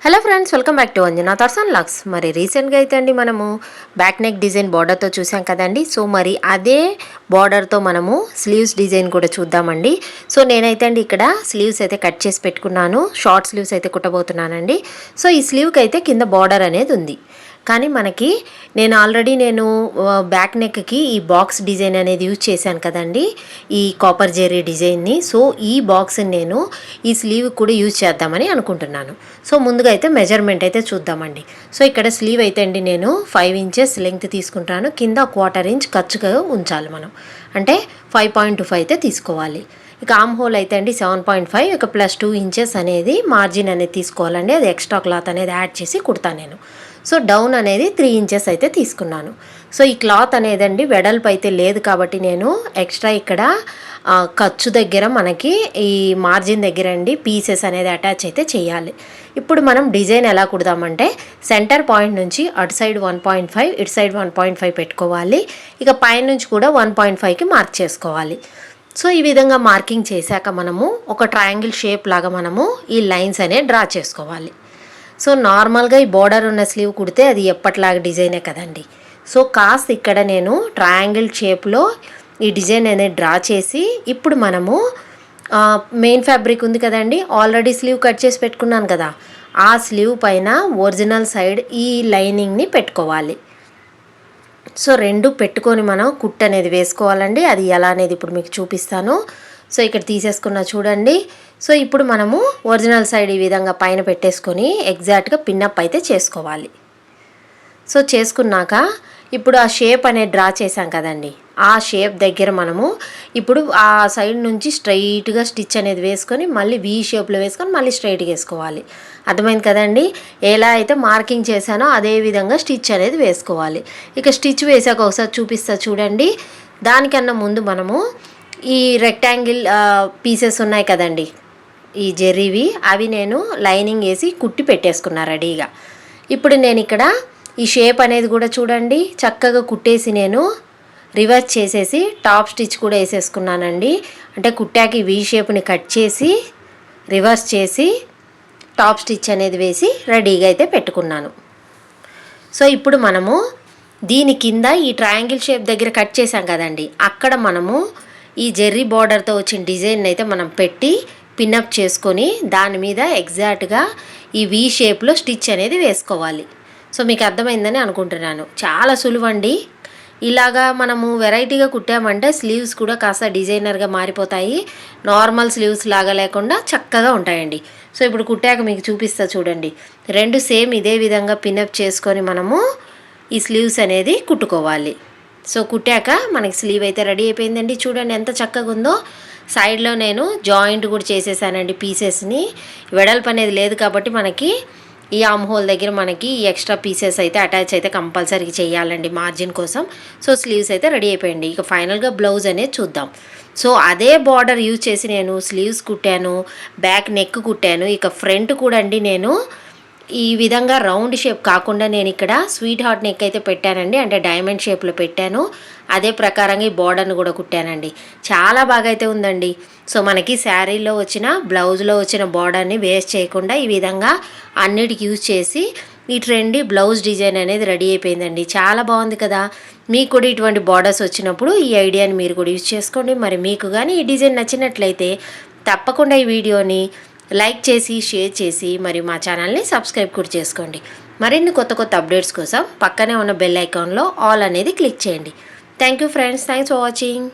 Hello friends, welcome back to Anjana thoughts and logs. మరి రీసెంట్గా అయితే అండి మనము బ్యాక్ నెక్ డిజైన్ బార్డర్తో చూసాం కదండి. సో మరి అదే బార్డర్తో మనము స్లీవ్స్ డిజైన్ కూడా చూద్దామండి. సో నేనైతే అండి ఇక్కడ స్లీవ్స్ అయితే కట్ చేసి పెట్టుకున్నాను. షార్ట్ స్లీవ్స్ అయితే కుట్టబోతున్నానండి. సో ఈ స్లీవ్కి అయితే కింద బార్డర్ అనేది ఉంది. కానీ మనకి నేను బ్యాక్ నెక్కి ఈ బాక్స్ డిజైన్ అనేది యూజ్ చేశాను కదండి, ఈ కాపర్ జెర్రీ డిజైన్ని. సో ఈ బాక్స్ని నేను ఈ స్లీవ్ కూడా యూజ్ చేద్దామని అనుకుంటున్నాను. సో ముందుగా అయితే మెజర్మెంట్ అయితే చూద్దామండి. సో ఇక్కడ స్లీవ్ అయితే అండి నేను 5 ఇంచెస్ లెంగ్త్ తీసుకుంటాను. కింద 1/4 ఇంచ్ ఖర్చుగా ఉంచాలి మనం, అంటే 5.25 అయితే తీసుకోవాలి. ఇక ఆమ్ హోల్ అయితే అండి 7.5, ఇక ప్లస్ 2 ఇంచెస్ అనేది మార్జిన్ అనేది తీసుకోవాలండి. అది ఎక్స్ట్రా క్లాత్ అనేది యాడ్ చేసి కుడతాను నేను. సో డౌన్ అనేది 3 ఇంచెస్ అయితే తీసుకున్నాను. సో ఈ క్లాత్ అనేదండి వెడల్పు అయితే లేదు కాబట్టి నేను ఎక్స్ట్రా ఇక్కడ ఖర్చు దగ్గర మనకి ఈ మార్జిన్ దగ్గర అండి పీసెస్ అనేది అటాచ్ అయితే చేయాలి. ఇప్పుడు మనం డిజైన్ ఎలా కుడదామంటే సెంటర్ పాయింట్ నుంచి అటు సైడ్ 1.5, ఇటు సైడ్ 1.5 పెట్టుకోవాలి. ఇక పైన నుంచి కూడా 1.5కి మార్క్ చేసుకోవాలి. సో ఈ విధంగా మార్కింగ్ చేశాక మనము ఒక ట్రయాంగిల్ షేప్ లాగా మనము ఈ లైన్స్ అనేవి డ్రా చేసుకోవాలి. సో నార్మల్గా ఈ బోర్డర్ ఉన్న స్లీవ్ కుడితే అది ఎప్పటిలాగా డిజైనే కదండి. సో కాస్త ఇక్కడ నేను ట్రయాంగిల్ షేప్లో ఈ డిజైన్ అనేది డ్రా చేసి ఇప్పుడు మనము మెయిన్ ఫ్యాబ్రిక్ ఉంది కదండి, ఆల్రెడీ స్లీవ్ కట్ చేసి పెట్టుకున్నాను కదా, ఆ స్లీవ్ పైన ఒరిజినల్ సైడ్ ఈ లైనింగ్ని పెట్టుకోవాలి. సో రెండు పెట్టుకొని మనం కుట్ అనేది వేసుకోవాలండి. అది ఎలా అనేది ఇప్పుడు మీకు చూపిస్తాను. సో ఇక్కడ తీసేసుకున్న చూడండి. సో ఇప్పుడు మనము ఒరిజినల్ సైడ్ ఈ విధంగా పైన పెట్టేసుకొని ఎగ్జాక్ట్గా పిన్నప్ అయితే చేసుకోవాలి. సో చేసుకున్నాక ఇప్పుడు ఆ షేప్ అనేది డ్రా చేసాం కదండి, ఆ షేప్ దగ్గర మనము ఇప్పుడు ఆ సైడ్ నుంచి స్ట్రైట్గా స్టిచ్ అనేది వేసుకొని మళ్ళీ వీ షేప్లో వేసుకొని మళ్ళీ స్ట్రైట్గా వేసుకోవాలి. అర్థమైంది కదండి. ఎలా అయితే మార్కింగ్ చేశానో అదే విధంగా స్టిచ్ అనేది వేసుకోవాలి. ఇక స్టిచ్ వేసాక ఒకసారి చూపిస్తా చూడండి. దానికన్నా ముందు మనము ఈ రెక్టాంగిల్ పీసెస్ ఉన్నాయి కదండి, ఈ జెర్రీవి, అవి నేను లైనింగ్ వేసి కుట్టి పెట్టేసుకున్నా రెడీగా. ఇప్పుడు నేను ఇక్కడ ఈ షేప్ అనేది కూడా చూడండి చక్కగా కుట్టేసి నేను రివర్స్ చేసేసి టాప్ స్టిచ్ కూడా వేసేసుకున్నానండి. అంటే కుట్టాకి వీ షేప్ని కట్ చేసి రివర్స్ చేసి టాప్ స్టిచ్ అనేది వేసి రెడీగా అయితే పెట్టుకున్నాను. సో ఇప్పుడు మనము దీని కింద ఈ ట్రయాంగిల్ షేప్ దగ్గర కట్ చేసాం కదండి, అక్కడ మనము ఈ జెర్రీ బార్డర్తో వచ్చిన డిజైన్ అయితే మనం పెట్టి పిన్అప్ చేసుకొని దాని మీద ఎగ్జాక్ట్గా ఈ వీ షేప్లో స్టిచ్ అనేది వేసుకోవాలి. సో మీకు అర్థమైందని అనుకుంటున్నాను. చాలా సులువండి. ఇలాగా మనము వెరైటీగా కుట్టామంటే స్లీవ్స్ కూడా కాస్త డిజైనర్గా మారిపోతాయి. నార్మల్ స్లీవ్స్ లాగా లేకుండా చక్కగా ఉంటాయండి. సో ఇప్పుడు కుట్టాక మీకు చూపిస్తా చూడండి. రెండు సేమ్ ఇదే విధంగా పిన్అప్ చేసుకొని మనము ఈ స్లీవ్స్ అనేది కుట్టుకోవాలి. సో కుట్టాక మనకి స్లీవ్ అయితే రెడీ అయిపోయిందండి. చూడండి ఎంత చక్కగా ఉందో. సైడ్లో నేను జాయింట్ కూడా చేసేసానండి పీసెస్ని. వెడల్పు అనేది లేదు కాబట్టి మనకి ఈ ఆమ్ హోల్ దగ్గర మనకి ఈ ఎక్స్ట్రా పీసెస్ అయితే అటాచ్ అయితే కంపల్సరీగా చేయాలండి మార్జిన్ కోసం. సో స్లీవ్స్ అయితే రెడీ అయిపోయింది. ఇక ఫైనల్గా బ్లౌజ్ అనేది చూద్దాం. సో అదే బార్డర్ యూజ్ చేసి నేను స్లీవ్స్ కుట్టాను, బ్యాక్ నెక్ కుట్టాను. ఇక ఫ్రంట్ కూడా అండి నేను ఈ విధంగా రౌండ్ షేప్ కాకుండా నేను ఇక్కడ స్వీట్ హార్ట్ నెక్ అయితే పెట్టానండి, అంటే డైమండ్ షేప్లో పెట్టాను. అదే ప్రకారంగా ఈ బార్డర్ని కూడా కుట్టానండి. చాలా బాగా అయితే ఉందండి. సో మనకి శారీలో వచ్చిన బ్లౌజ్లో వచ్చిన బార్డర్ని వేస్ట్ చేయకుండా ఈ విధంగా అన్నిటికి యూజ్ చేసి ఈ ట్రెండీ బ్లౌజ్ డిజైన్ అనేది రెడీ అయిపోయిందండి. చాలా బాగుంది కదా. మీకు కూడా ఇటువంటి బార్డర్స్ వచ్చినప్పుడు ఈ ఐడియాని మీరు కూడా యూజ్ చేసుకోండి. మరి మీకు కానీ ఈ డిజైన్ నచ్చినట్లయితే తప్పకుండా ఈ వీడియోని లైక్ చేసి షేర్ చేసి మరి మా ఛానల్ని సబ్స్క్రైబ్ కూడా చేసుకోండి. మరిన్ని కొత్త కొత్త అప్డేట్స్ కోసం పక్కనే ఉన్న బెల్ ఐకాన్లో ఆల్ అనేది క్లిక్ చేయండి. Thank you friends, thanks for watching.